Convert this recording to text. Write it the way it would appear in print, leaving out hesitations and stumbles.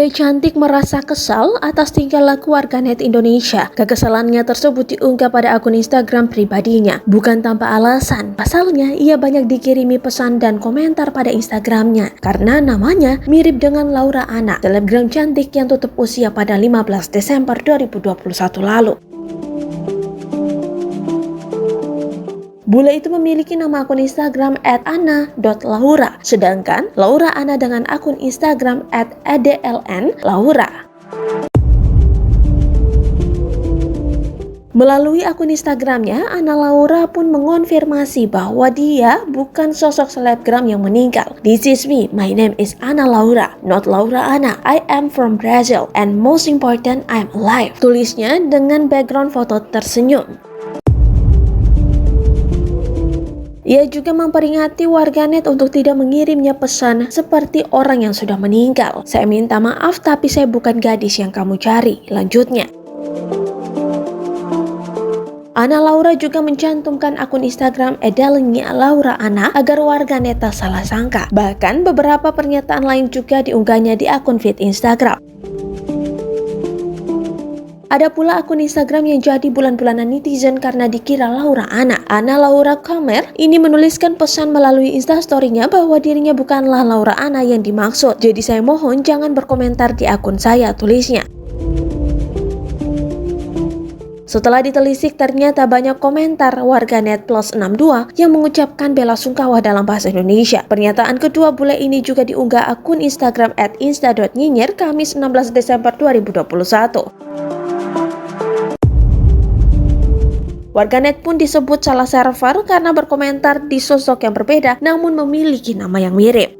Bule cantik merasa kesal atas tingkah laku warganet Indonesia. Kekesalannya tersebut diunggah pada akun Instagram pribadinya, bukan tanpa alasan. Pasalnya, ia banyak dikirimi pesan dan komentar pada Instagramnya karena namanya mirip dengan Laura Anna, selebgram cantik yang tutup usia pada 15 Desember 2021 lalu. Bule itu memiliki nama akun Instagram @anna.laura, sedangkan Laura Anna dengan akun Instagram @adlnlaura. Melalui akun Instagramnya, Anna Laura pun mengonfirmasi bahwa dia bukan sosok selebgram yang meninggal. "This is me, my name is Anna Laura, not Laura Anna. I am from Brazil, and most important, I'm alive," tulisnya dengan background foto tersenyum. Ia juga memperingati warganet untuk tidak mengirimnya pesan seperti orang yang sudah meninggal. "Saya minta maaf tapi saya bukan gadis yang kamu cari," lanjutnya. Anna Laura juga mencantumkan akun Instagram @adlnya Laura Anna agar warganet tak salah sangka. Bahkan beberapa pernyataan lain juga diunggahnya di akun feed Instagram. Ada pula akun Instagram yang jadi bulan-bulanan netizen karena dikira Laura Anna. Anna Laura Kamer ini menuliskan pesan melalui instastory-nya bahwa dirinya bukanlah Laura Anna yang dimaksud. "Jadi saya mohon jangan berkomentar di akun saya," tulisnya. Setelah ditelisik, ternyata banyak komentar warganet +62 yang mengucapkan bela sungkawa dalam bahasa Indonesia. Pernyataan kedua bule ini juga diunggah akun Instagram @insta.nyinyir Kamis 16 Desember 2021. Warganet pun disebut salah server karena berkomentar di sosok yang berbeda namun memiliki nama yang mirip.